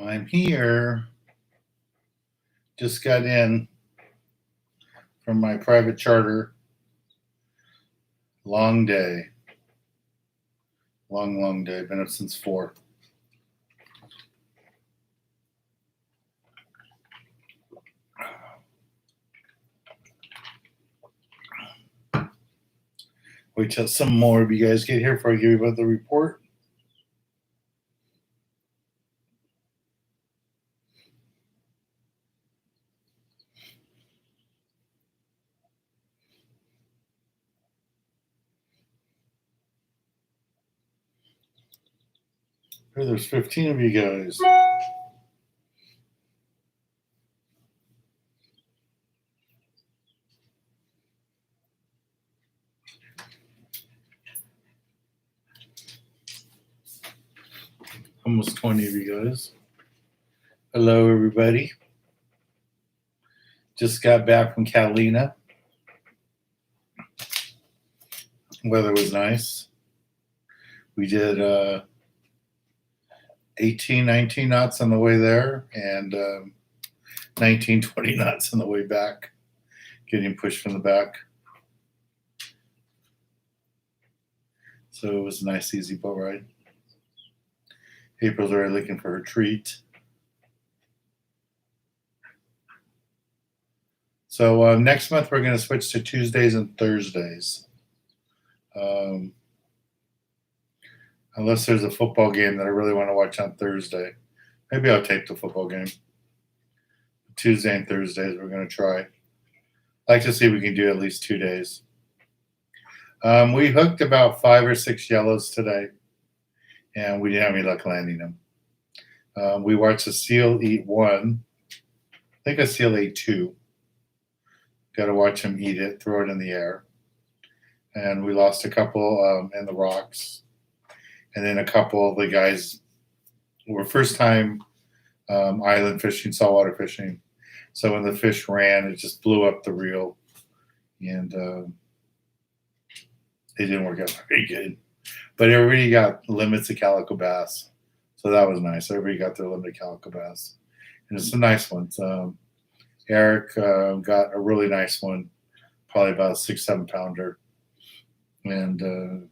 I'm here. Just got in from my private charter. Long day. Long day. Been up since 4. Wait till some more of you guys get here before I give you about the report. Hey, there's 15 of you guys. Almost 20 of you guys. Hello, everybody. Just got back from Catalina. Weather was nice. We did 18, 19 knots on the way there and 19, 20 knots on the way back, getting pushed from the back. So it was a nice, easy boat ride. April's already looking for her treat. So next month we're going to switch to Tuesdays and Thursdays. Unless there's a football game that I really want to watch on Thursday. Maybe I'll take the football game. Tuesday and Thursdays we're going to try. I'd like to see if we can do at least 2 days. We hooked about 5 or 6 yellows today, and we didn't have any luck landing them. We watched a seal eat 1. I think a seal ate 2. Got to watch him eat it, throw it in the air. And we lost a couple in the rocks. And then a couple of the guys were first time island fishing, saltwater fishing. So when the fish ran, it just blew up the reel. And it didn't work out very good. But everybody got limits of calico bass. So that was nice. Everybody got their limited calico bass. And it's a nice one. Eric got a really nice one, probably about a 6-7 pounder. And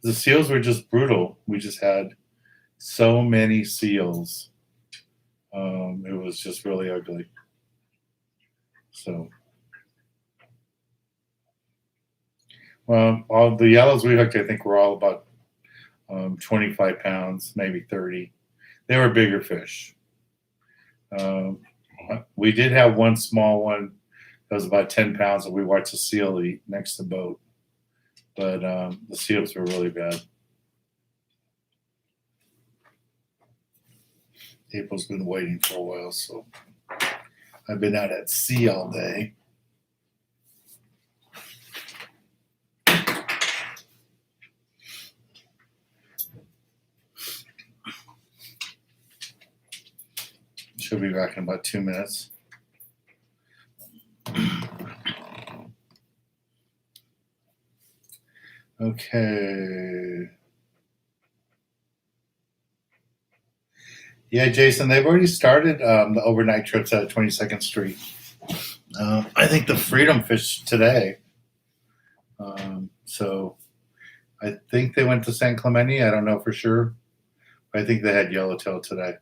the seals were just brutal. We just had so many seals. It was just really ugly. So, all the yellows we hooked, I think, were all about 25 pounds, maybe 30. They were bigger fish. We did have one small one that was about 10 pounds, and we watched a seal eat next to the boat. But the seals were really bad. April's been waiting for a while, so I've been out at sea all day. She'll be back in about 2 minutes. Okay. Yeah, Jason, they've already started the overnight trips out of 22nd Street. I think the Freedom fished today. So I think they went to San Clemente. I don't know for sure. But I think they had Yellowtail today.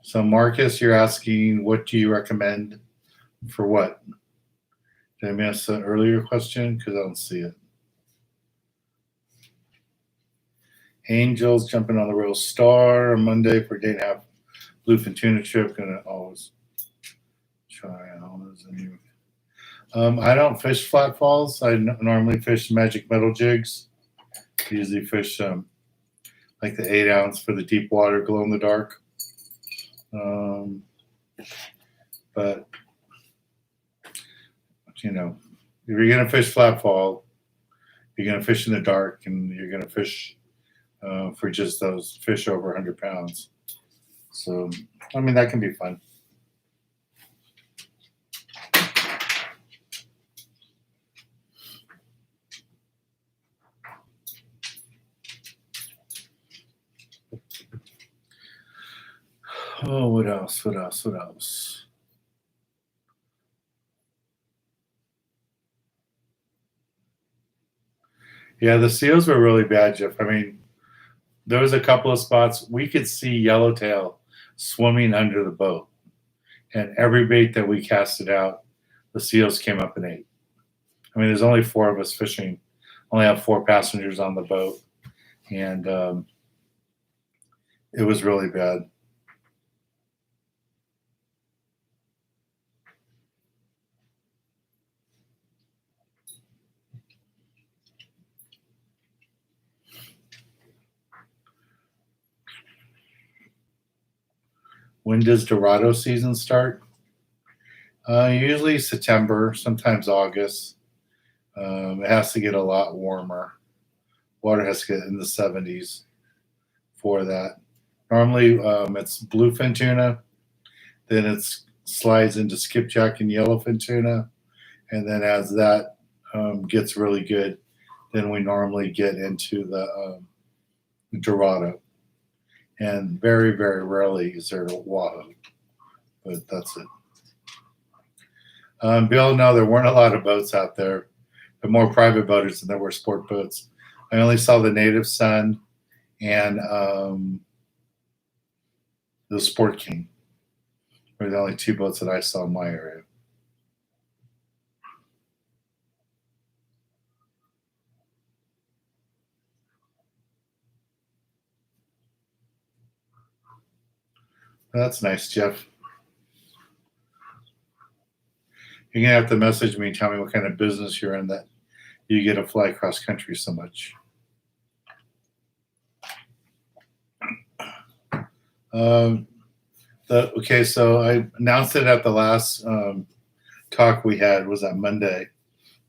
So Marcus, you're asking, what do you recommend for what? Did I miss the earlier question? Because I don't see it. Angels jumping on the Royal Star on Monday for a day and a half bluefin tuna trip. Gonna always try all those. I don't fish flat falls. I normally fish magic metal jigs. I usually fish like the 8 ounce for the deep water glow in the dark. But you know, if you're gonna fish flat fall, you're gonna fish in the dark, and you're gonna fish for just those fish over 100 pounds. So, I mean, that can be fun. Oh, what else? What else? What else? Yeah, the seals were really bad, Jeff. I mean, there was a couple of spots we could see Yellowtail swimming under the boat, and every bait that we casted out, the seals came up and ate. I mean, there's only four of us fishing, only have four passengers on the boat, and it was really bad. When does Dorado season start? Usually September, sometimes August. It has to get a lot warmer. Water has to get in the 70s for that. Normally, it's bluefin tuna, then it slides into skipjack and yellowfin tuna, and then as that gets really good, then we normally get into the Dorado. And very, very rarely is there a wahoo, but that's it. Bill, no, there weren't a lot of boats out there. There were more private boaters than there were sport boats. I only saw the Native Son and the Sport King were the only two boats that I saw in my area. That's nice, Jeff. You're gonna have to message me and tell me what kind of business you're in that you get to fly cross country so much. Um, okay, so I announced it at the last talk we had was on Monday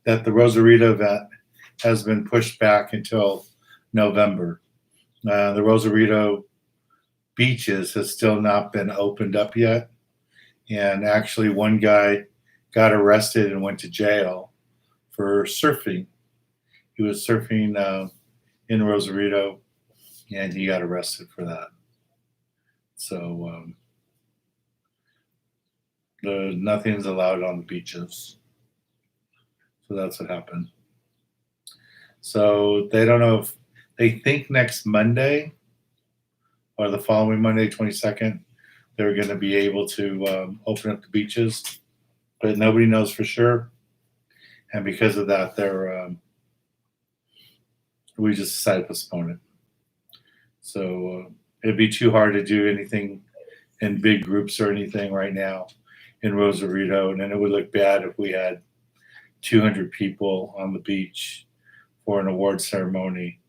that the Rosarito event has been pushed back until November. The Rosarito beaches has still not been opened up yet, and actually one guy got arrested and went to jail for surfing. He was surfing in Rosarito, and he got arrested for that. So nothing's allowed on the beaches. So that's what happened. So they don't know if they think next Monday or the following Monday, 22nd, they're going to be able to open up the beaches, but nobody knows for sure. And because of that, we just decided to postpone it. So it'd be too hard to do anything in big groups or anything right now in Rosarito, and then it would look bad if we had 200 people on the beach for an award ceremony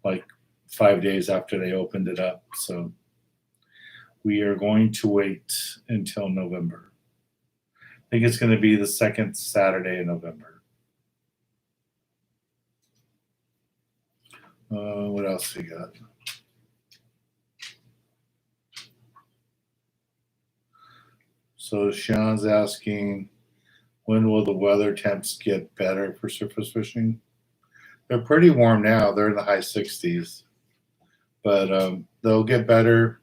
like 5 days after they opened it up. So we are going to wait until November. I think it's going to be the second Saturday in November. What else we got? So Sean's asking, when will the weather temps get better for surface fishing? They're pretty warm now. They're in the high 60s, but they'll get better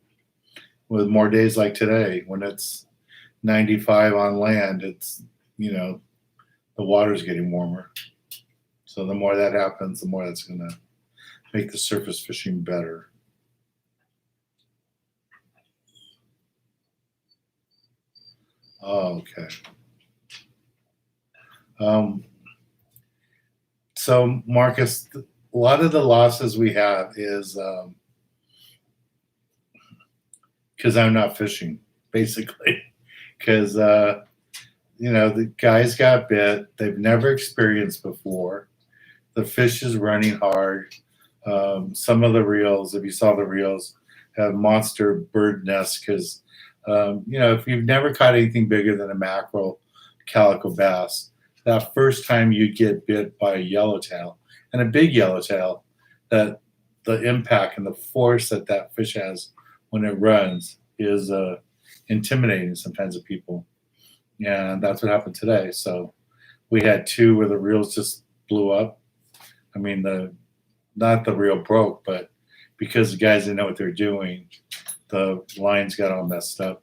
with more days like today when it's 95 on land. It's, the water's getting warmer. So the more that happens, the more that's going to make the surface fishing better. Oh, okay. So Marcus, a lot of the losses we have is because I'm not fishing, basically. Because the guys got bit. They've never experienced before. The fish is running hard. Some of the reels, if you saw the reels, have monster bird nests because, if you've never caught anything bigger than a mackerel, calico bass, that first time you get bit by a yellowtail, and a big yellowtail, that the impact and the force that that fish has when it runs is intimidating sometimes to people. And that's what happened today. So we had two where the reels just blew up. I mean, not the reel broke, but because the guys didn't know what they're doing, the lines got all messed up.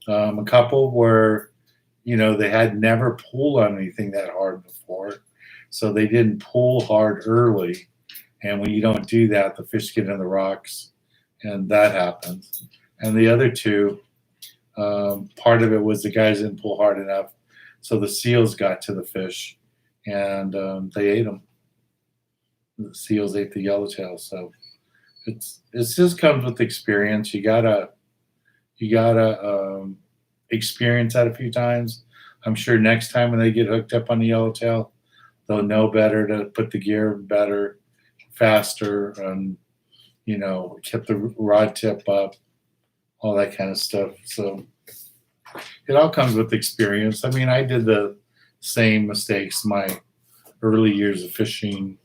A couple were, they had never pulled on anything that hard before, so they didn't pull hard early. And when you don't do that, the fish get in the rocks, and that happens. And the other two, part of it was the guys didn't pull hard enough, so the seals got to the fish, and they ate them. The seals ate the yellowtail. So it just comes with experience. You gotta experience that a few times. I'm sure next time when they get hooked up on the yellowtail, they'll know better to put the gear better, faster, and keep the rod tip up, all that kind of stuff. So it all comes with experience. I mean, I did the same mistakes my early years of fishing,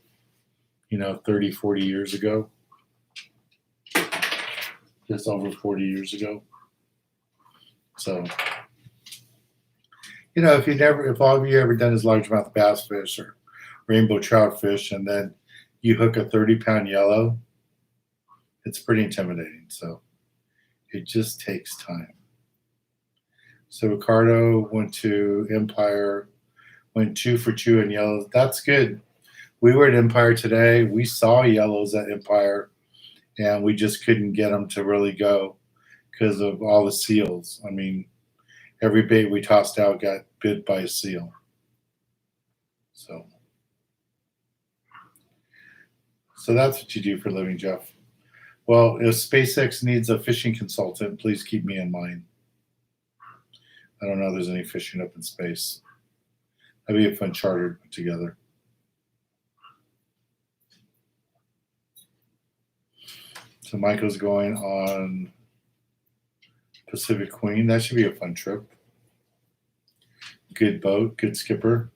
30, 40 years ago, just over 40 years ago. So, if all of you ever done is largemouth bass fish or rainbow trout fish, and then you hook a 30-pound yellow, it's pretty intimidating. So it just takes time. So Ricardo went to Empire, went 2 for 2 in yellows. That's good. We were at Empire today. We saw yellows at Empire, and we just couldn't get them to really go because of all the seals. I mean, every bait we tossed out got bit by a seal. So that's what you do for a living, Jeff. Well, if SpaceX needs a fishing consultant, please keep me in mind. I don't know if there's any fishing up in space. That'd be a fun charter to put together. So Michael's going on Pacific Queen. That should be a fun trip. Good boat, good skipper.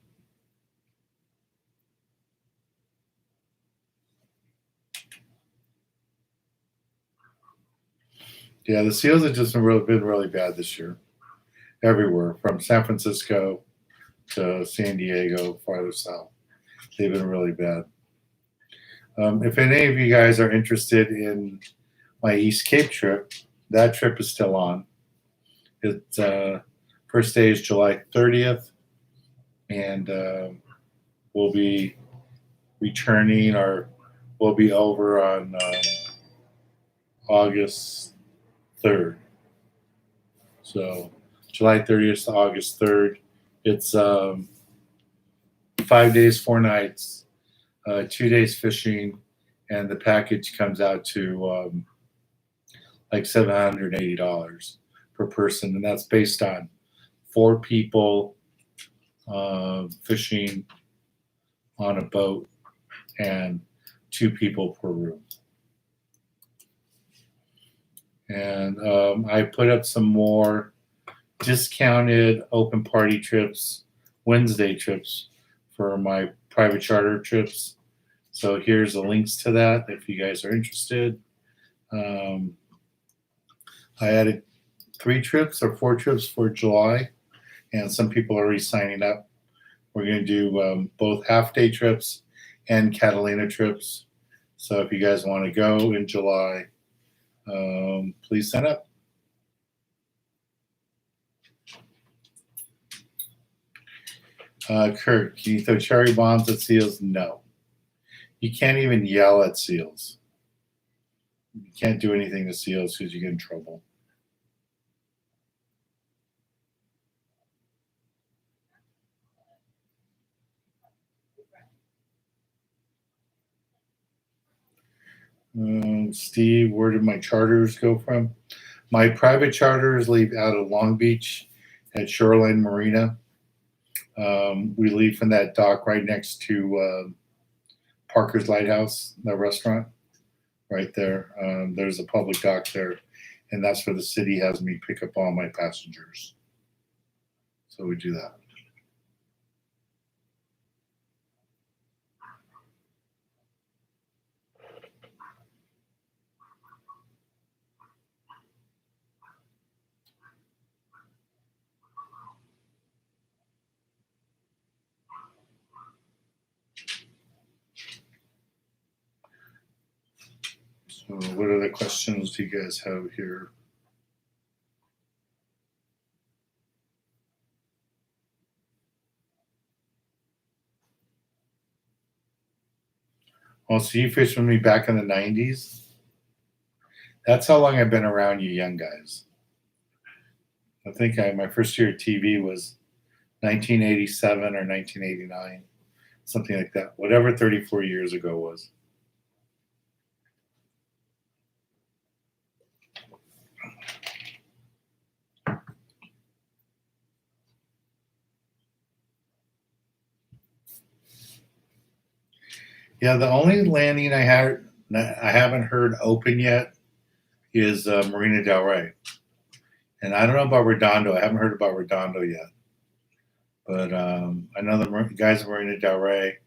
Yeah, the seals have just been really bad this year. Everywhere, from San Francisco to San Diego, farther south. They've been really bad. If any of you guys are interested in my East Cape trip, that trip is still on. It's first day is July 30th, and we'll be returning, or we'll be over on August 3rd. So July 30th to August 3rd. It's 5 days, 4 nights, 2 days fishing, and the package comes out to like $780 per person, and that's based on 4 people fishing on a boat and 2 people per room. And I put up some more discounted open party trips, Wednesday trips for my private charter trips. So here's the links to that if you guys are interested. I added 3 trips or 4 trips for July, and some people are already signing up. We're going to do both half-day trips and Catalina trips. So if you guys want to go in July, please sign up. Kurt, can you throw cherry bombs at seals? No. You can't even yell at seals. You can't do anything to seals because you get in trouble. Steve, where did my charters go from? My private charters leave out of Long Beach at Shoreline Marina. We leave from that dock right next to Parker's Lighthouse, the restaurant, right there. There's a public dock there, and that's where the city has me pick up all my passengers. So we do that. So what other questions do you guys have here? Oh, so you fished with me back in the 90s? That's how long I've been around you young guys. I think my first year at TV was 1987 or 1989, something like that. Whatever 34 years ago was. Yeah, the only landing I haven't heard open yet is Marina Del Rey, and I don't know about Redondo. I haven't heard about Redondo yet, but I know the guys at Marina Del Rey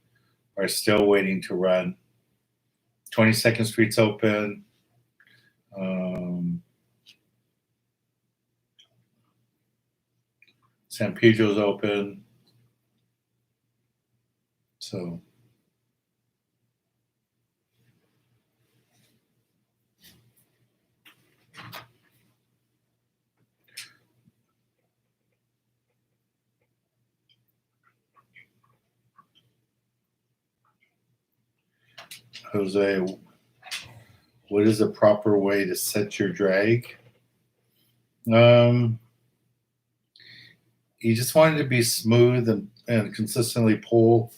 are still waiting to run. 22nd Street's open. San Pedro's open. So Jose, what is the proper way to set your drag? You just want it to be smooth and consistently pull.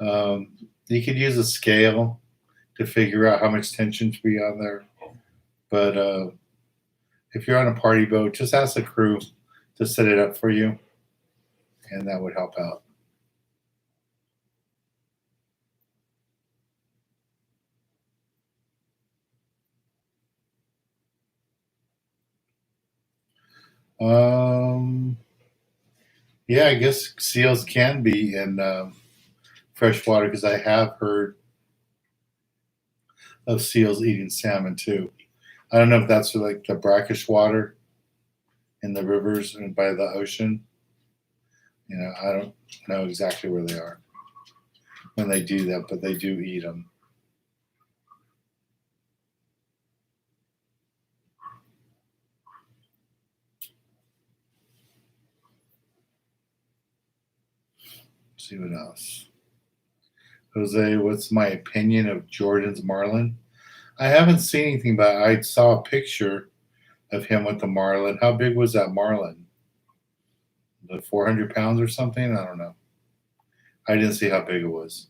You could use a scale to figure out how much tension to be on there. But if you're on a party boat, just ask the crew to set it up for you, and that would help out. Yeah, I guess seals can be in freshwater because I have heard of seals eating salmon too. I don't know if that's like the brackish water in the rivers and by the ocean. I don't know exactly where they are when they do that, but they do eat them. Let's see what else. Jose, what's my opinion of Jordan's marlin? I haven't seen anything, but I saw a picture of him with the marlin. How big was that marlin? The 400 pounds or something? I don't know. I didn't see how big it was.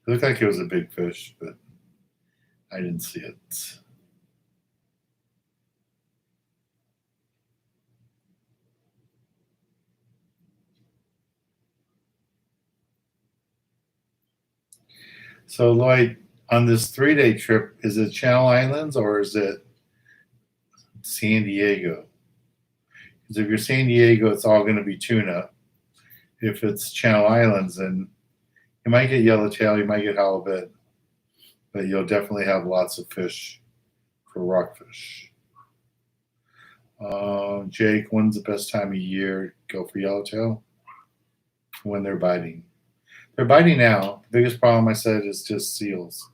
It looked like it was a big fish, but I didn't see it. So, Lloyd, on this 3-day trip, is it Channel Islands or is it San Diego? Because if you're San Diego, it's all going to be tuna. If it's Channel Islands, then you might get yellowtail, you might get halibut, but you'll definitely have lots of fish for rockfish. Jake, when's the best time of year to go for yellowtail? When they're biting. They're biting now. The biggest problem I said is just seals.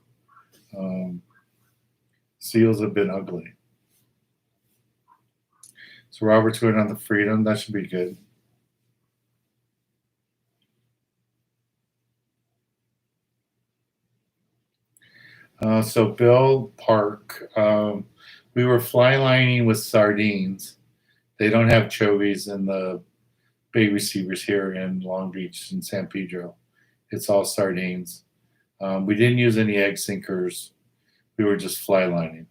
Seals have been ugly. So Robert's going on the Freedom. That should be good. So Bill Park, we were fly lining with sardines. They don't have chovies in the big receivers here in Long Beach and San Pedro. It's all sardines. We didn't use any egg sinkers. We were just fly lining.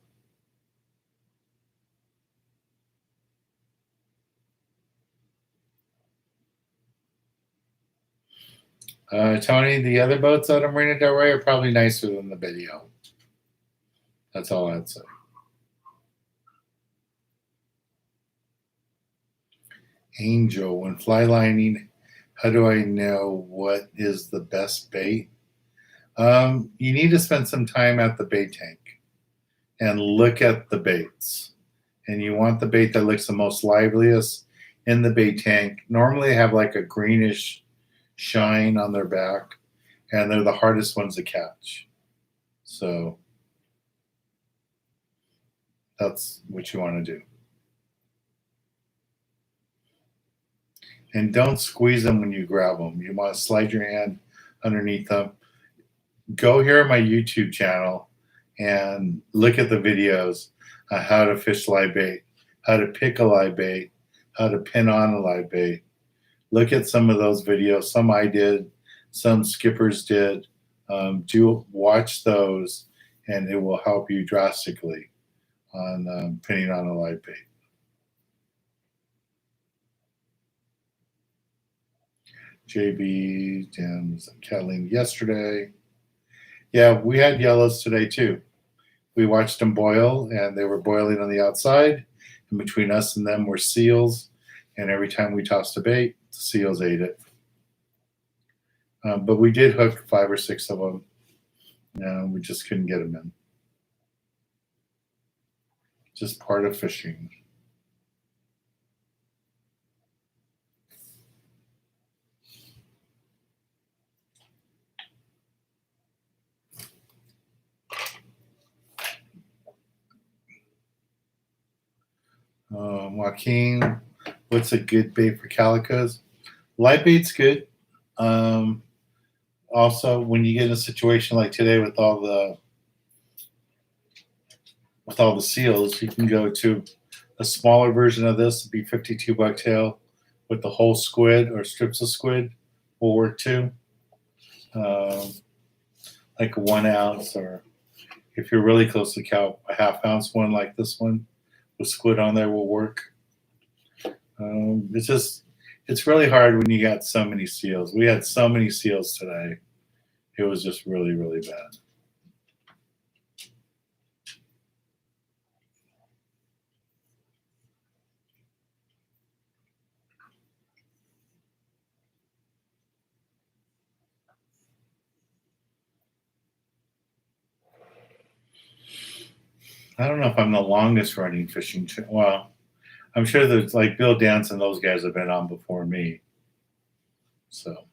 Tony, the other boats out of Marina Del Rey are probably nicer than the video. That's all I'd say. Angel, when fly lining, how do I know what is the best bait? You need to spend some time at the bait tank and look at the baits. And you want the bait that looks the most liveliest in the bait tank. Normally, they have like a greenish shine on their back, and they're the hardest ones to catch. So That's what you want to do. And don't squeeze them when you grab them. You want to slide your hand underneath them. Go here on my YouTube channel and look at the videos on how to fish live bait, how to pick a live bait, how to pin on a live bait. Look at some of those videos. Some I did, some skippers did. Do watch those, and it will help you drastically on pinning on a live bait. JB, Temps, Kathleen yesterday. Yeah, we had yellows today too. We watched them boil, and they were boiling on the outside. And between us and them were seals. And every time we tossed a bait, the seals ate it. But we did hook 5 or 6 of them. We just couldn't get them in. Just part of fishing. Joaquin, what's a good bait for calicos? Live bait's good. Also, when you get in a situation like today with all the seals, you can go to a smaller version of this. It'd be 52 bucktail with the whole squid or strips of squid will work too. Like a 1 ounce, or if you're really close to cow, a 1/2 ounce one like this one with squid on there will work. It's really hard when you got so many seals. We had so many seals today. It was just really, really bad. I don't know if I'm the longest running fishing. Well, I'm sure there's like Bill Dance and those guys have been on before me. So,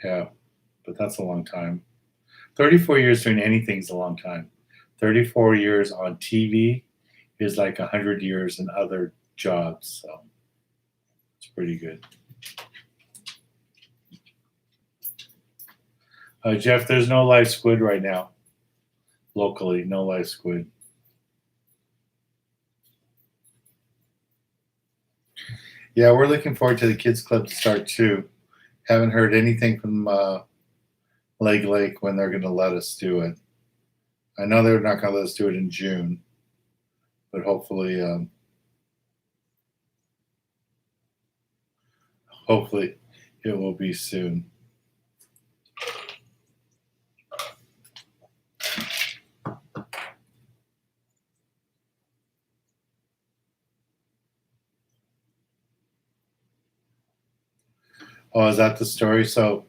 yeah, but that's a long time. 34 years doing anything's a long time. 34 years on TV is like 100 years in other jobs. So, it's pretty good. Jeff, there's no live squid right now. Locally, no live squid. Yeah, we're looking forward to the kids club to start too. Haven't heard anything from Leg Lake when they're going to let us do it. I know they're not going to let us do it in June, but hopefully it will be soon. Oh, is that the story? So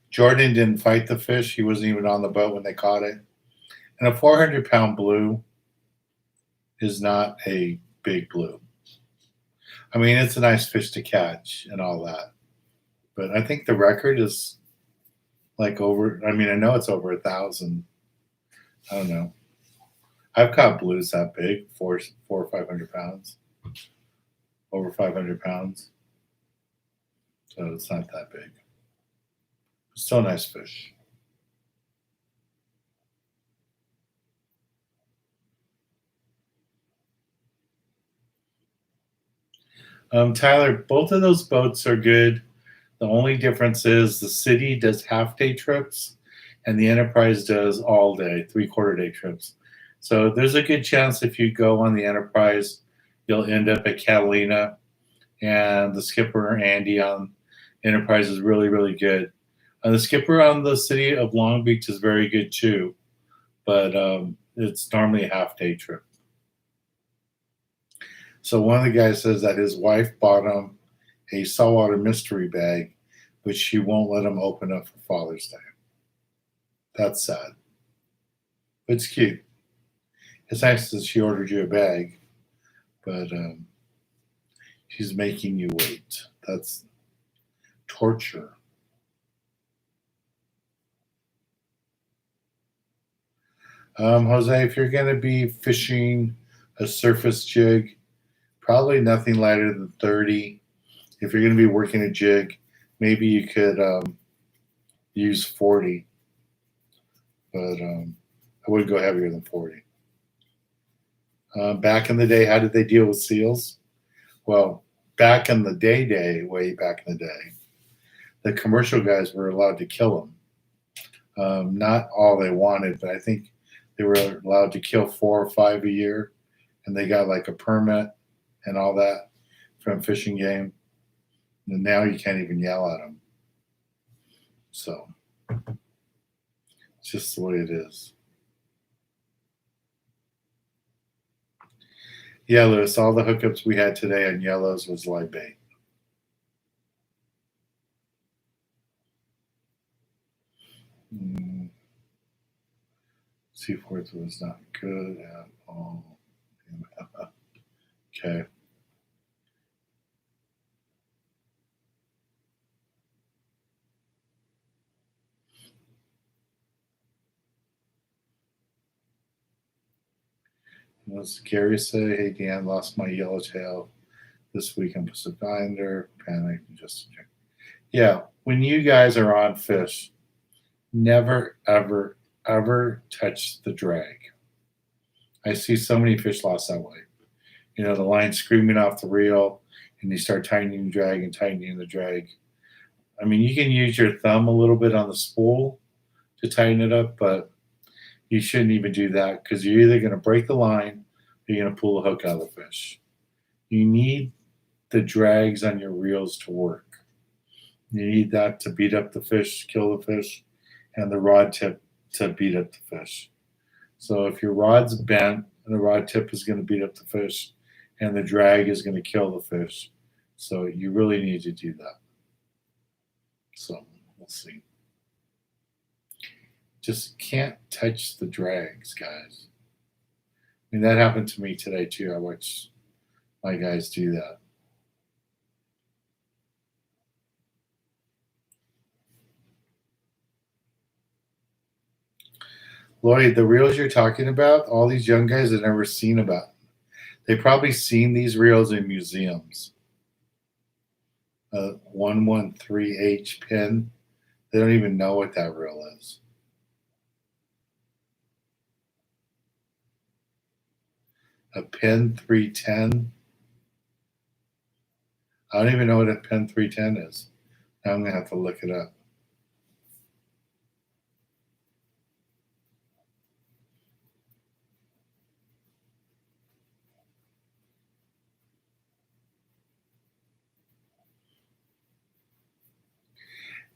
Jordan didn't fight the fish. He wasn't even on the boat when they caught it. And a 400-pound blue is not a big blue. I mean, it's a nice fish to catch and all that. But I think the record is like over, I mean, I know it's over 1,000. I don't know. I've caught blues that big, 400 or 500 pounds, over 500 pounds. So it's not that big. Still a nice fish. Tyler, both of those boats are good. The only difference is the city does half-day trips and the Enterprise does all-day, 3/4-day trips. So there's a good chance if you go on the Enterprise, you'll end up at Catalina, and the skipper, Andy, on Enterprise is really, really good. The skipper on the city of Long Beach is very good too, but it's normally a half-day trip. So one of the guys says that his wife bought him a saltwater mystery bag, which she won't let him open up for Father's Day. That's sad. But it's cute. It's nice that she ordered you a bag, but she's making you wait. That's torture. Jose, if you're going to be fishing a surface jig, probably nothing lighter than 30. If you're going to be working a jig, maybe you could use 40, but I wouldn't go heavier than 40. Back in the day, how did they deal with seals? Well, back in the way back in the day, the commercial guys were allowed to kill them. Not all they wanted, but I think they were allowed to kill 4 or 5 a year, and they got like a permit and all that from fishing game. And now you can't even yell at them. So it's just the way it is. Yeah, Lewis, all the hookups we had today on yellows was live bait. Seaforth was not good at all. Okay. What's Gary say? Hey, Dan, lost my yellowtail this week on Pacific Islander. Panic and just. Yeah, when you guys are on fish, never, ever, ever touch the drag. I see so many fish lost that way. You know, the line screaming off the reel, and you start tightening the drag and tightening the drag. I mean, you can use your thumb a little bit on the spool to tighten it up, but you shouldn't even do that because you're either going to break the line or you're going to pull the hook out of the fish. You need the drags on your reels to work. You need that to beat up the fish, kill the fish, and the rod tip to beat up the fish. So if your rod's bent, the rod tip is going to beat up the fish, and the drag is going to kill the fish. So you really need to do that. So we'll see. Just can't touch the drags, guys. I mean, that happened to me today too. I watched my guys do that. Lloyd, the reels you're talking about, all these young guys have never seen about. They've probably seen these reels in museums. 113H pin. They don't even know what that reel is. A pin 310. I don't even know what a pin 310 is. Now I'm going to have to look it up.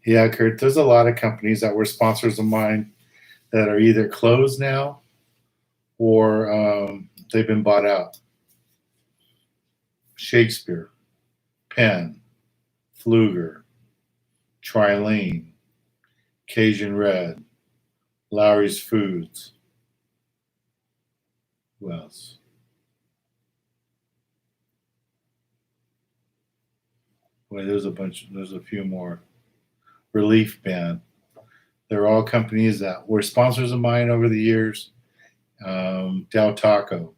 Yeah, Kurt, there's a lot of companies that were sponsors of mine that are either closed now or they've been bought out. Shakespeare, Penn, Pfluger, Trilene, Cajun Red, Lowry's Foods. Who else? Well, there's a few more. Relief Band. They're all companies that were sponsors of mine over the years. Del Taco.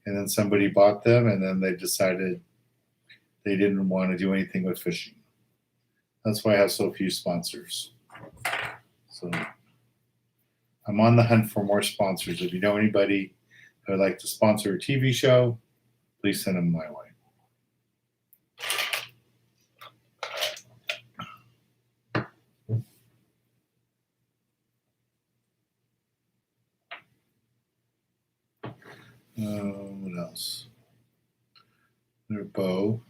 And then somebody bought them, and then they decided they didn't want to do anything with fishing. That's why I have so few sponsors. So I'm on the hunt for more sponsors. If you know anybody who would like to sponsor a TV show, please send them my way. What else? Their bow.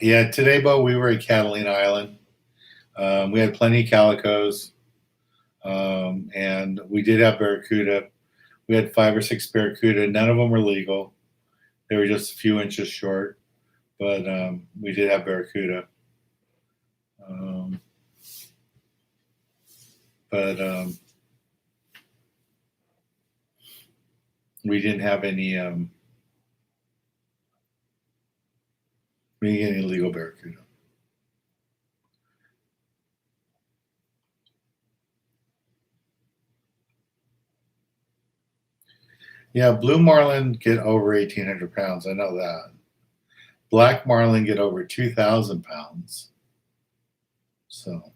Yeah, today, Bo, we were at Catalina Island. We had plenty of calicos, and we did have barracuda. We had 5 or 6 barracuda. None of them were legal. They were just a few inches short, but we did have barracuda. But we didn't have any legal barracuda. Yeah, blue marlin get over 1,800 pounds. I know that. Black marlin get over 2,000 pounds. So,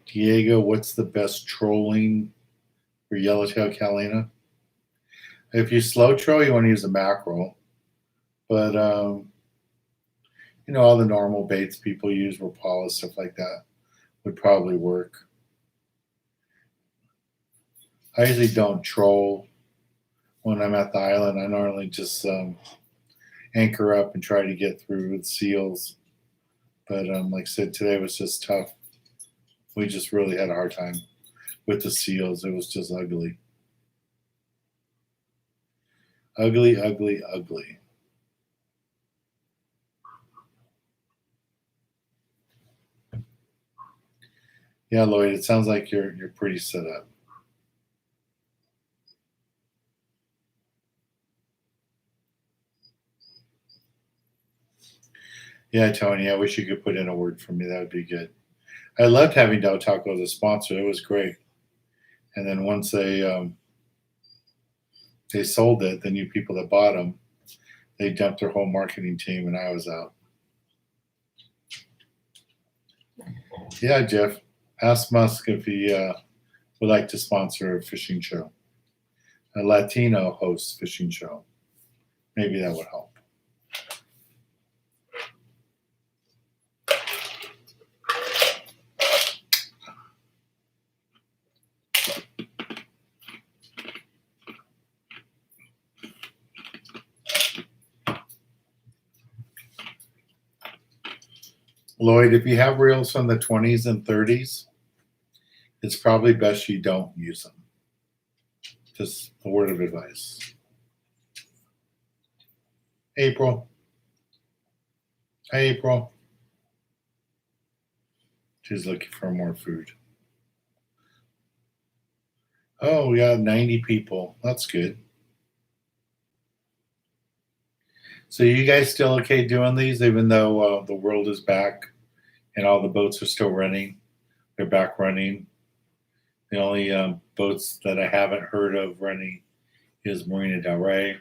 Diego, what's the best trolling for yellowtail Catalina? If you slow troll, you want to use a mackerel. But, all the normal baits people use, Rapala, stuff like that, would probably work. I usually don't troll when I'm at the island. I normally just anchor up and try to get through with seals. But like I said, today was just tough. We just really had a hard time with the seals. It was just ugly. Ugly, ugly, ugly. Yeah, Lloyd, it sounds like you're pretty set up. Yeah, Tony, I wish you could put in a word for me. That would be good. I loved having Del Taco as a sponsor. It was great. And then once they sold it, the new people that bought them, they dumped their whole marketing team, and I was out. Yeah, Jeff, ask Musk if he would like to sponsor a fishing show, a Latino host fishing show. Maybe that would help. Lloyd, if you have reels from the 20s and 30s, it's probably best you don't use them. Just a word of advice. April. Hey, April. She's looking for more food. Oh, we got 90 people. That's good. So you guys still okay doing these, even though the world is back and all the boats are still running? They're back running. The only boats that I haven't heard of running is Marina Del Rey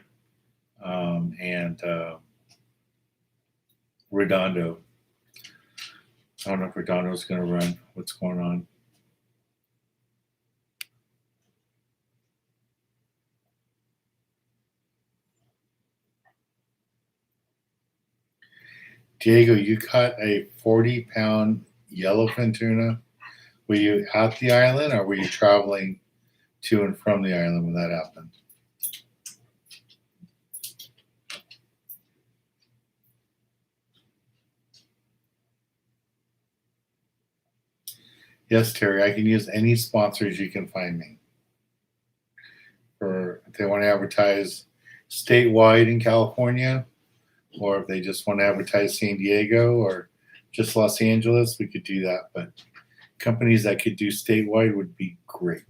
and Redondo. I don't know if Redondo's going to run. What's going on? Diego, you caught a 40-pound yellowfin tuna. Were you at the island or were you traveling to and from the island when that happened? Yes, Terry, I can use any sponsors you can find me. For if they want to advertise statewide in California, or if they just want to advertise San Diego or just Los Angeles, we could do that. But companies that could do statewide would be great.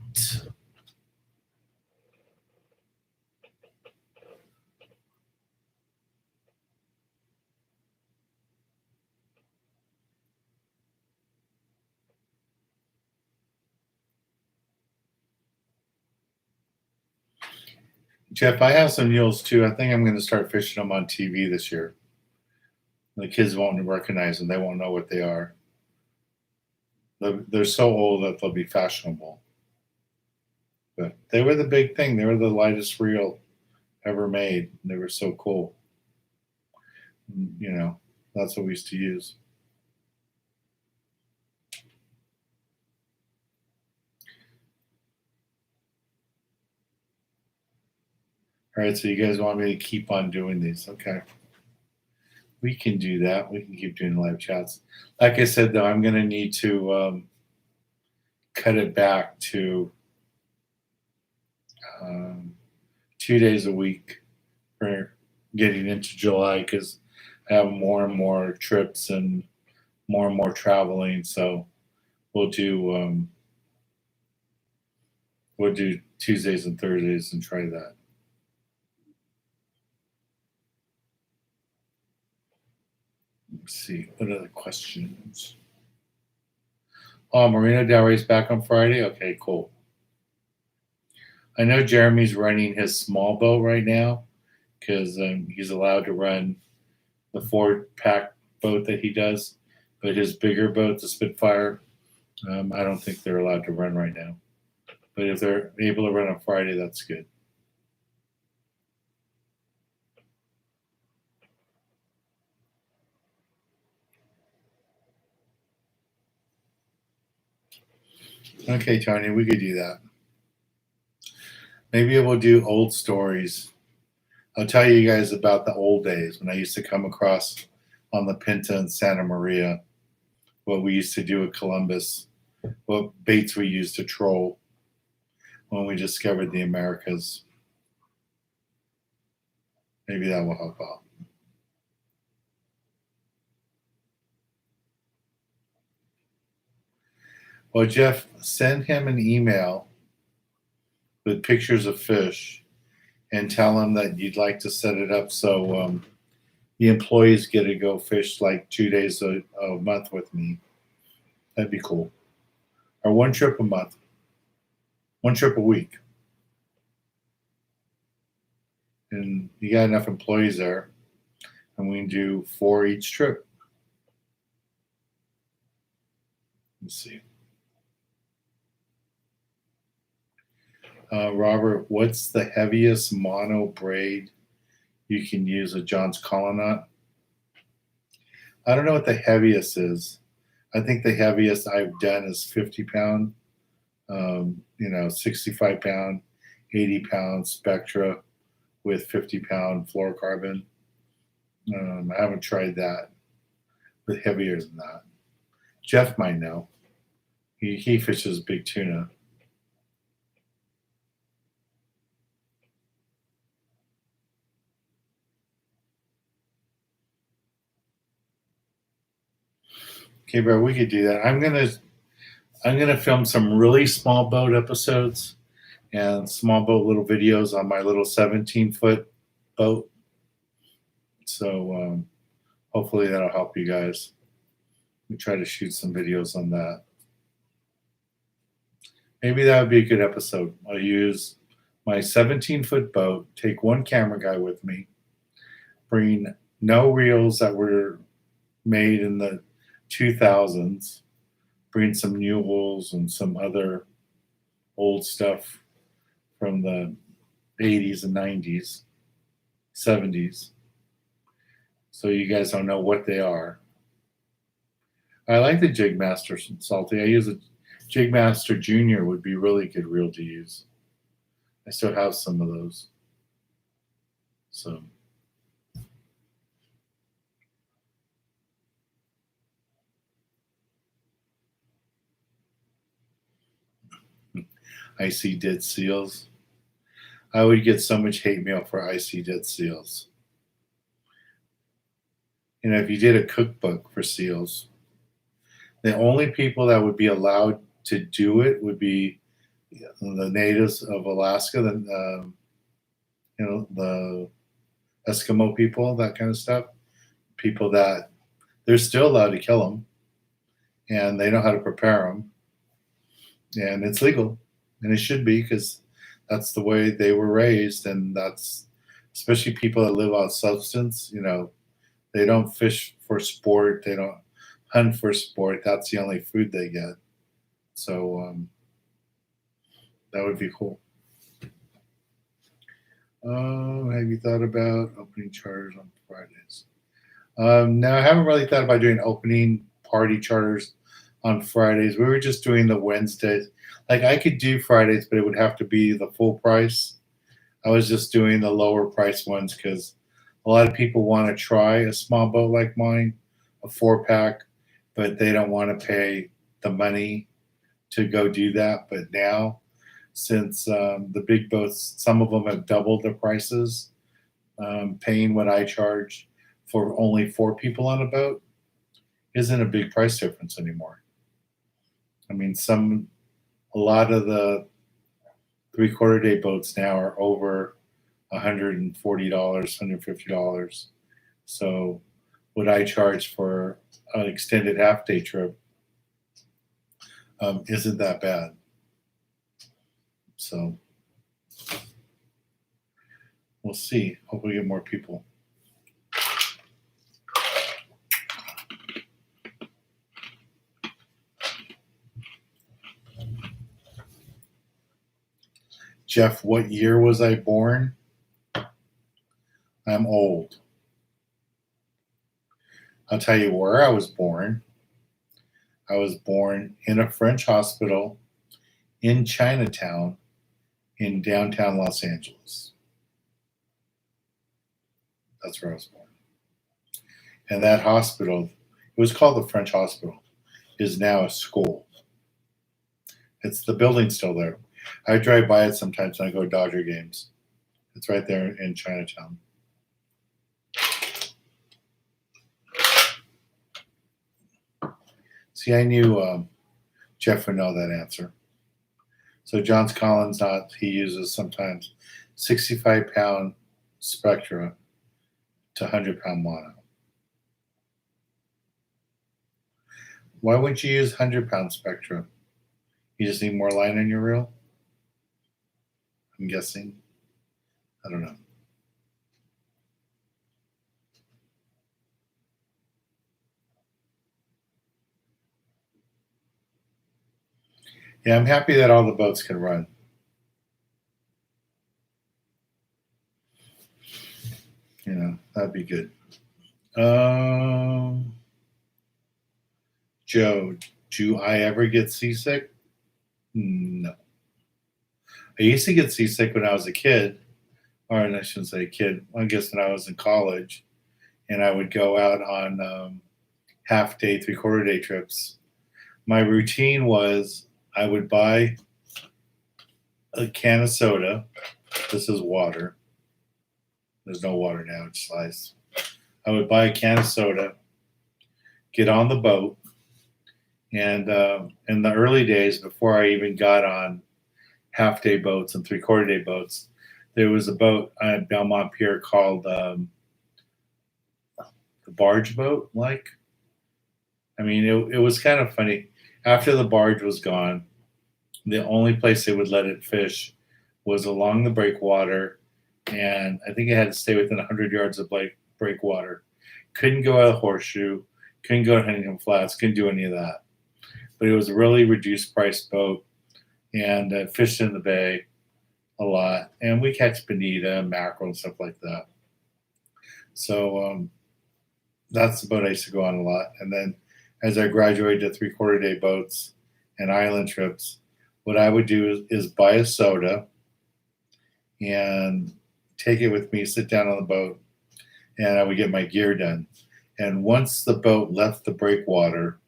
Jeff, I have some mules too. I think I'm going to start fishing them on TV this year. The kids won't recognize them. They won't know what they are. They're so old that they'll be fashionable. But they were the big thing. They were the lightest reel ever made. They were so cool. That's what we used to use. All right, so you guys want me to keep on doing these? Okay. We can do that. We can keep doing live chats. Like I said, though, I'm going to need to cut it back to 2 days a week for getting into July because I have more and more trips and more traveling. So we'll do Tuesdays and Thursdays and try that. Let's see. What are the questions? Oh, Marina Del Rey's back on Friday? Okay, cool. I know Jeremy's running his small boat right now because he's allowed to run the 4-pack boat that he does, but his bigger boat, the Spitfire, I don't think they're allowed to run right now. But if they're able to run on Friday, that's good. Okay, Tony, we could do that. Maybe we'll do old stories. I'll tell you guys about the old days when I used to come across on the Pinta in Santa Maria, what we used to do at Columbus, what baits we used to troll when we discovered the Americas. Maybe that will help out. Well, Jeff, send him an email with pictures of fish and tell him that you'd like to set it up so the employees get to go fish like 2 days a month with me. That'd be cool. Or one trip a month, one trip a week. And you got enough employees there, and we can do 4 each trip. Let's see. Robert, what's the heaviest mono braid you can use a John's Colonut? I don't know what the heaviest is. I think the heaviest I've done is 50-pound, 65-pound, 80-pound Spectra with 50-pound fluorocarbon. I haven't tried that, but heavier than that. Jeff might know. He fishes big tuna. Okay, bro, we could do that. I'm gonna film some really small boat episodes and small boat little videos on my little 17-foot boat. So hopefully that'll help you guys. We try to shoot some videos on that. Maybe that would be a good episode. I'll use my 17-foot boat, take one camera guy with me, bring no reels that were made in the 2000s, bring some mules and some other old stuff from the 80s and 90s, 70s. So you guys don't know what they are. I like the Jigmaster Salty. I use a Jigmaster Junior would be really good reel to use. I still have some of those. So icy dead seals. I would get so much hate mail for icy dead seals. If you did a cookbook for seals, the only people that would be allowed to do it would be the natives of Alaska, the Eskimo people, that kind of stuff. People that they're still allowed to kill them, and they know how to prepare them, and it's legal, and it should be because that's the way they were raised, and that's especially people that live on substance. They don't fish for sport. They don't hunt for sport. That's the only food they get. So that would be cool. Have you thought about opening charters on Fridays? No, I haven't really thought about doing opening party charters on Fridays. We were just doing the Wednesdays. Like I could do Fridays, but it would have to be the full price. I was just doing the lower price ones because a lot of people want to try a small boat like mine, a 4-pack, but they don't want to pay the money to go do that. But now, since the big boats, some of them have doubled their prices, paying what I charge for only 4 people on a boat isn't a big price difference anymore. I mean, a lot of the 3/4 day boats now are over $140, $150. So what I charge for an extended half-day trip isn't that bad. So we'll see. Hopefully, we get more people. Jeff, what year was I born? I'm old. I'll tell you where I was born. I was born in a French hospital in Chinatown in downtown Los Angeles. That's where I was born. And that hospital, it was called the French Hospital, is now a school. It's the building's still there. I drive by it sometimes when I go to Dodger games. It's right there in Chinatown. See, I knew Jeff would know that answer. So Johns Collins, he uses sometimes 65-pound spectra to 100-pound mono. Why wouldn't you use 100-pound spectra? You just need more line in your reel? I'm guessing. I don't know. Yeah, I'm happy that all the boats can run. You know, that'd be good. Joe, do I ever get seasick? No. I used to get seasick when I was a kid, or I shouldn't say kid, I guess when I was in college, and I would go out on half day, 3/4 day trips. My routine was I would buy a can of soda. This is water. There's no water now, it's ice. I would buy a can of soda, get on the boat, and in the early days, before I even got on half day boats and 3/4 day boats, there was a boat at Belmont Pier called the barge boat. I mean, it was kind of funny. After the barge was gone, the only place they would let it fish was along the breakwater, and I think it had to stay within 100 yards of breakwater. Couldn't go out of Horseshoe, couldn't go to Huntington Flats, couldn't do any of that. But it was a really reduced price boat, and fished in the bay a lot. And we catch bonita, mackerel, and stuff like that. So that's the boat I used to go on a lot. And then as I graduated to 3/4 day boats and island trips, what I would do is buy a soda and take it with me, sit down on the boat, and I would get my gear done. And once the boat left the breakwater,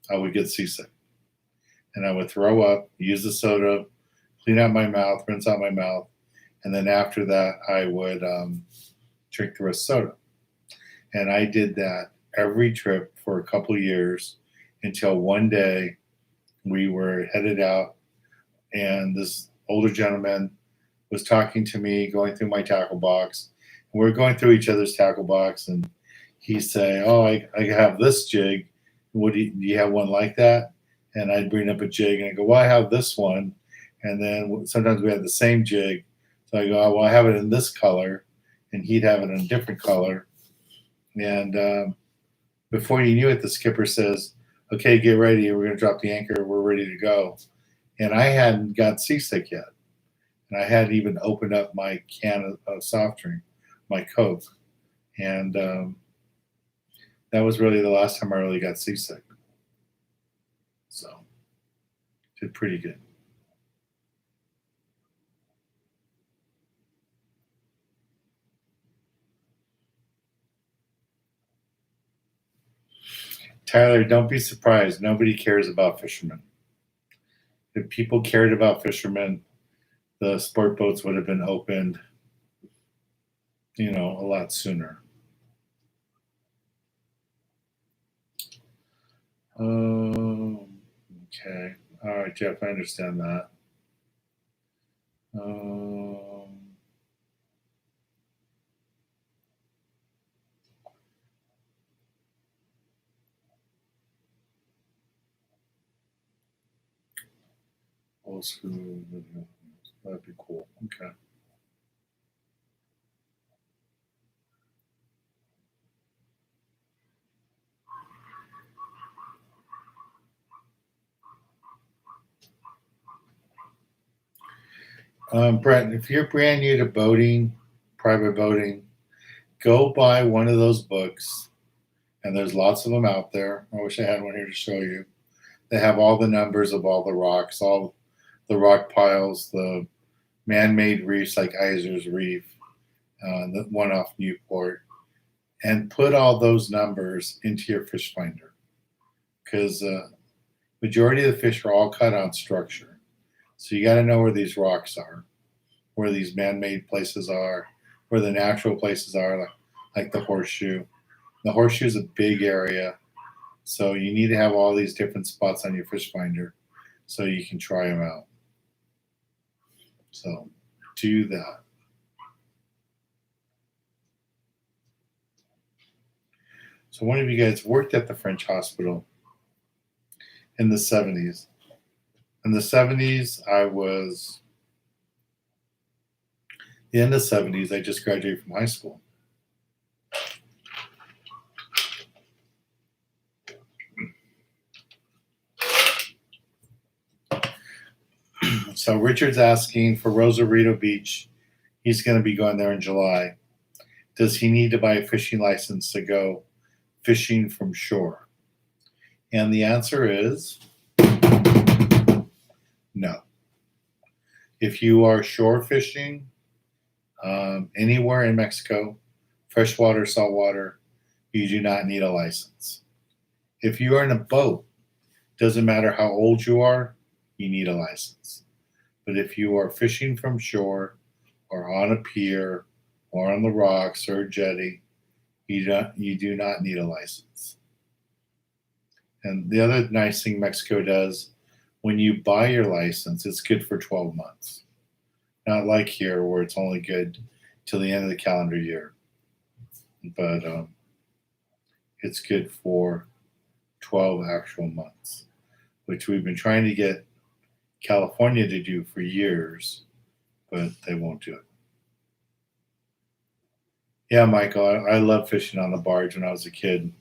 I would get seasick. And I would throw up, use the soda, clean out my mouth, rinse out my mouth. And then after that, I would drink the rest soda. And I did that every trip for a couple of years until one day we were headed out, and this older gentleman was talking to me, going through my tackle box. And we are going through each other's tackle box, and he's saying, "Oh, I have this jig. Do you have one like that?" And I'd bring up a jig, and I go, "Well, I have this one." And then sometimes we had the same jig. So I go, "Oh, well, I have it in this color," and he'd have it in a different color. And before you knew it, the skipper says, "Okay, get ready. We're going to drop the anchor. We're ready to go." And I hadn't got seasick yet. And I hadn't even opened up my can of soft drink, my Coke. And that was really the last time I really got seasick. So, did pretty good. Tyler, don't be surprised. Nobody cares about fishermen. If people cared about fishermen, the sport boats would have been opened, a lot sooner. Okay. All right, Jeff, I understand that. Old school video. That'd be cool. Okay. Brett, if you're brand new to boating, private boating, go buy one of those books, and there's lots of them out there. I wish I had one here to show you. They have all the numbers of all the rocks, all the rock piles, the man-made reefs like Iser's Reef, the one off Newport, and put all those numbers into your fish finder, because majority of the fish are all cut on structure. So you got to know where these rocks are, where these man-made places are, where the natural places are, like the horseshoe. The horseshoe is a big area, so you need to have all these different spots on your fish finder so you can try them out. So do that. So one of you guys worked at the French hospital in the 70s. In the 70s, in the 70s, I just graduated from high school. So Richard's asking for Rosarito Beach. He's going to be going there in July. Does he need to buy a fishing license to go fishing from shore? And the answer is no. If you are shore fishing anywhere in Mexico, freshwater, saltwater, you do not need a license. If you are in a boat, doesn't matter how old you are, you need a license. But if you are fishing from shore or on a pier or on the rocks or a jetty, you do not need a license. And the other nice thing Mexico does, when you buy your license, it's good for 12 months. Not like here where it's only good till the end of the calendar year. But it's good for 12 actual months, which we've been trying to get California to do for years, but they won't do it. Yeah, Michael, I loved fishing on the barge when I was a kid.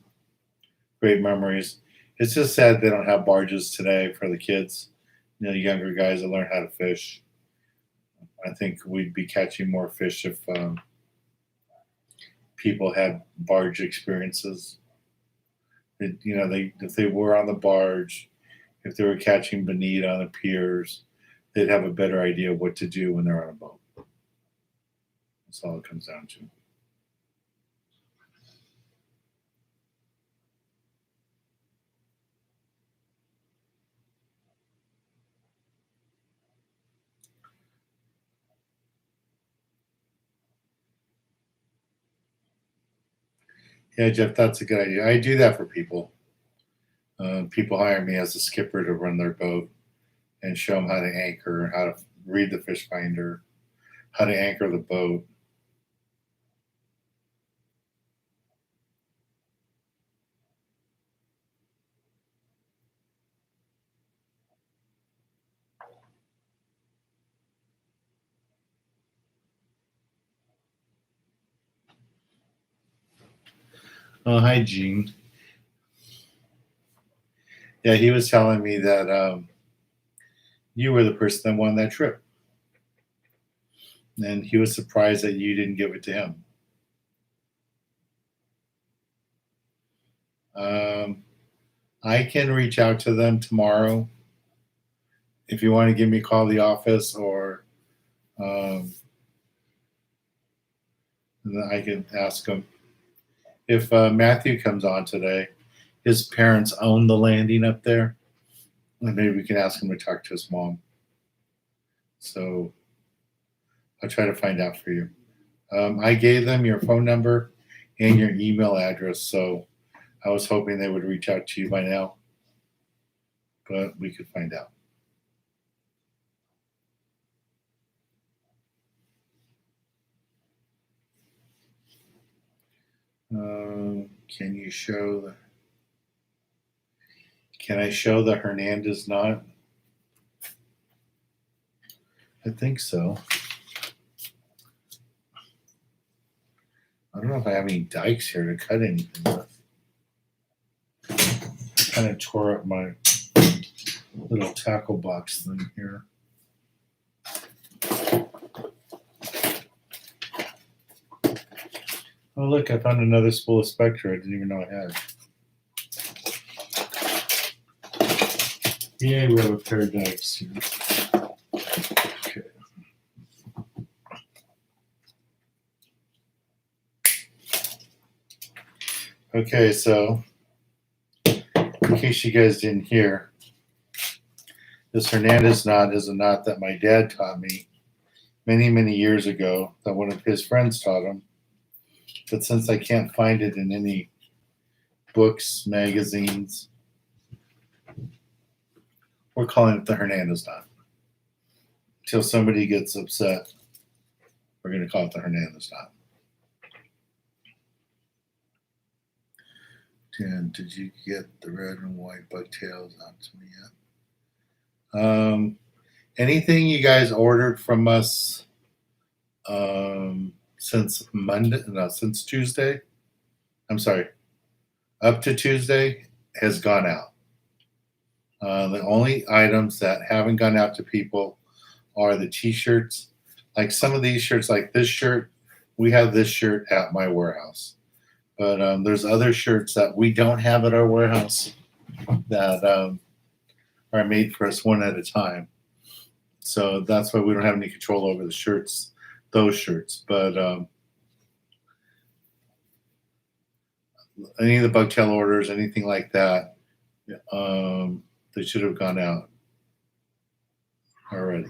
Great memories. It's just sad they don't have barges today for the kids, younger guys that learn how to fish. I think we'd be catching more fish if people had barge experiences. If they were on the barge, if they were catching bonita on the piers, they'd have a better idea of what to do when they're on a boat. That's all it comes down to. Yeah, Jeff, that's a good idea. I do that for people. People hire me as a skipper to run their boat and show them how to anchor, how to read the fish finder, how to anchor the boat. Oh, hi, Gene. Yeah, he was telling me that you were the person that won that trip. And he was surprised that you didn't give it to him. I can reach out to them tomorrow if you want to give me a call at the office, or I can ask them. If Matthew comes on today, his parents own the landing up there, and maybe we can ask him to talk to his mom. So I'll try to find out for you. I gave them your phone number and your email address, so I was hoping they would reach out to you by now, but we could find out. Can I show the Hernandez knot? I think so. I don't know if I have any dikes here to cut anything with. I kind of tore up my little tackle box thing here. Oh, look, I found another spool of Spectra I didn't even know I had. Yeah, we have a pair of dice here. Okay. Okay, so in case you guys didn't hear, this Hernandez knot is a knot that my dad taught me many, many years ago that one of his friends taught him. But since I can't find it in any books, magazines, we're calling it the Hernandez knot. Until somebody gets upset, we're going to call it the Hernandez knot. Dan, did you get the red and white bugtails out to me yet? Anything you guys ordered from us since Monday? No, since Tuesday. I'm sorry, up to Tuesday has gone out. The only items that haven't gone out to people are the t-shirts. Like some of these shirts, like this shirt, we have this shirt at my warehouse. But there's other shirts that we don't have at our warehouse that are made for us one at a time. So that's why we don't have any control over the shirts, those shirts. But any of the bugtail orders, anything like that, they should have gone out already.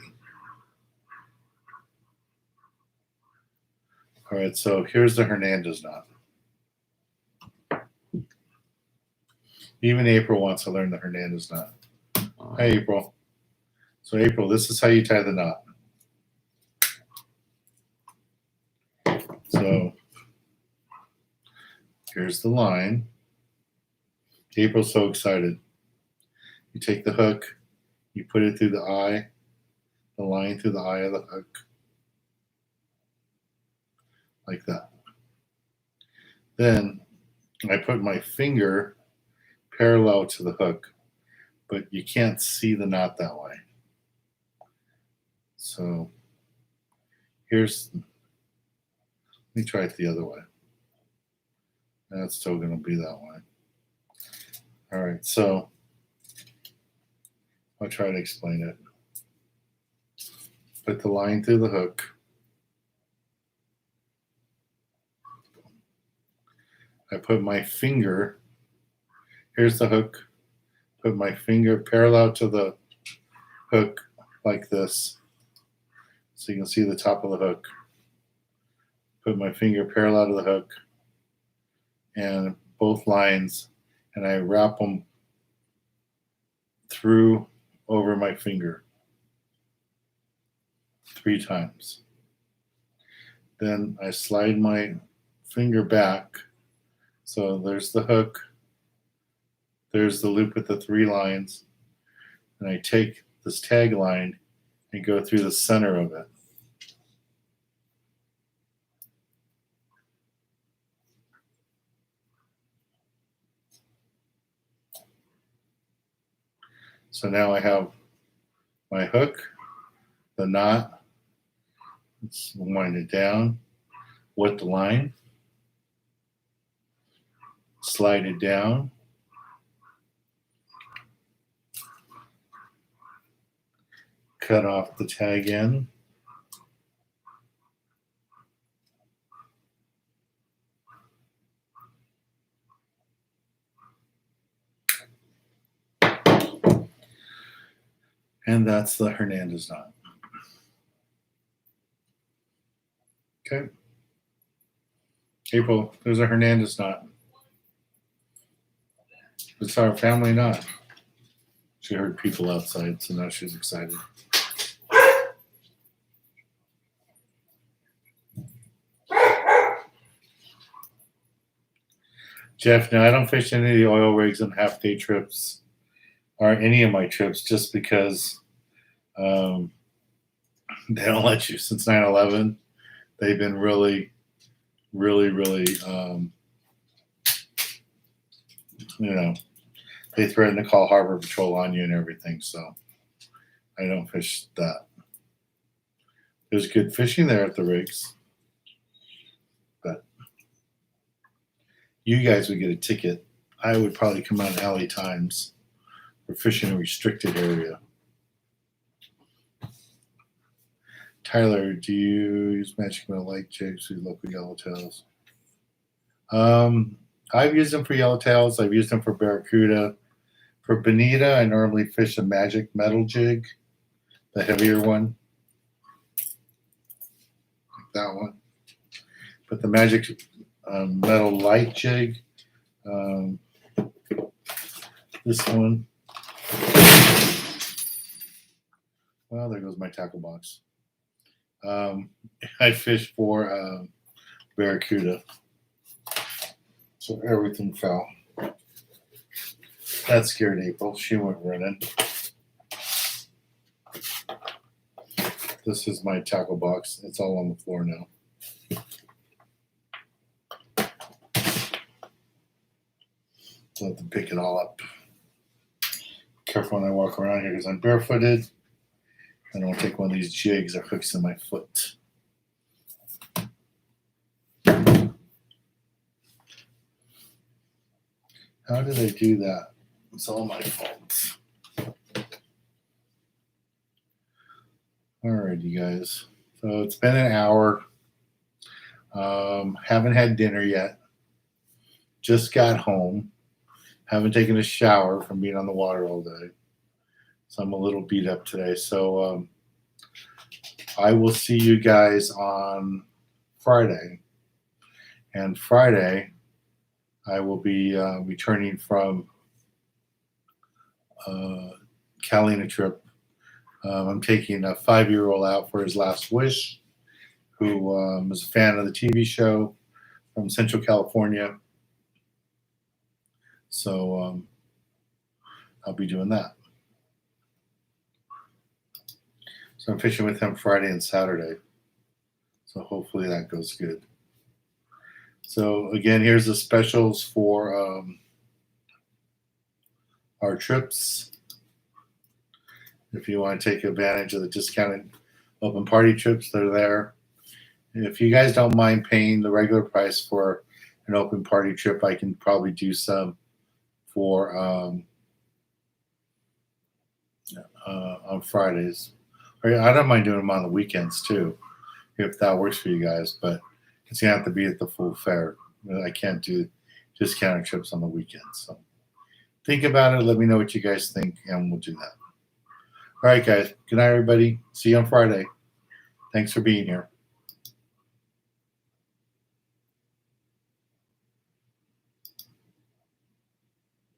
All right, so here's the Hernandez knot. Even April wants to learn the Hernandez knot. Hi, April. So April, this is how you tie the knot. So here's the line. April's so excited. You take the hook, you put it through the eye, the line through the eye of the hook, like that. Then I put my finger parallel to the hook, but you can't see the knot that way. So here's, let me try it the other way. That's still going to be that way. All right, so I'll try to explain it. Put the line through the hook. I put my finger, here's the hook, put my finger parallel to the hook like this, so you can see the top of the hook. Put my finger parallel to the hook and both lines, and I wrap them through over my finger 3 times. Then I slide my finger back. So there's the hook, there's the loop with the 3 lines, and I take this tag line and go through the center of it. So now I have my hook, the knot, let's wind it down with the line, slide it down, cut off the tag end, and that's the Hernandez knot. Okay. April, there's a Hernandez knot. It's our family knot. She heard people outside, so now she's excited. Jeff, no, I don't fish any of the oil rigs and half-day trips or any of my trips just because they don't let you. Since 9/11, they've been really, they threaten to call Harbor Patrol on you and everything. So I don't fish that. There's good fishing there at the rigs, but You guys would get a ticket. I would probably come out in LA Times for fishing a restricted area. Tyler, do you use magic metal light jigs with local yellowtails? I've used them for yellowtails. I've used them for barracuda. For bonita, I normally fish a magic metal jig, the heavier one, like that one. But the magic metal light jig, this one. Well, there goes my tackle box. I fish for barracuda. So everything fell. That scared April. She went running. This is my tackle box. It's all on the floor now. So I have to pick it all up. Careful when I walk around here because I'm barefooted. I don't take one of these jigs or hooks in my foot. How did I do that? It's all my fault. All right, you guys. So it's been an hour. Haven't had dinner yet. Just got home. Haven't taken a shower from being on the water all day. So I'm a little beat up today. So I will see you guys on Friday. And Friday, I will be returning from Catalina trip. I'm taking a 5-year-old out for his last wish, who was a fan of the TV show from Central California. So I'll be doing that. So I'm fishing with him Friday and Saturday. So hopefully that goes good. So again, here's the specials for our trips. If you want to take advantage of the discounted open party trips, they're there. If you guys don't mind paying the regular price for an open party trip, I can probably do some for on Fridays. Or I don't mind doing them on the weekends too, if that works for you guys. But it's gonna have to be at the full fare. I can't do discounted trips on the weekends. So think about it. Let me know what you guys think, and we'll do that. All right, guys. Good night, everybody. See you on Friday. Thanks for being here.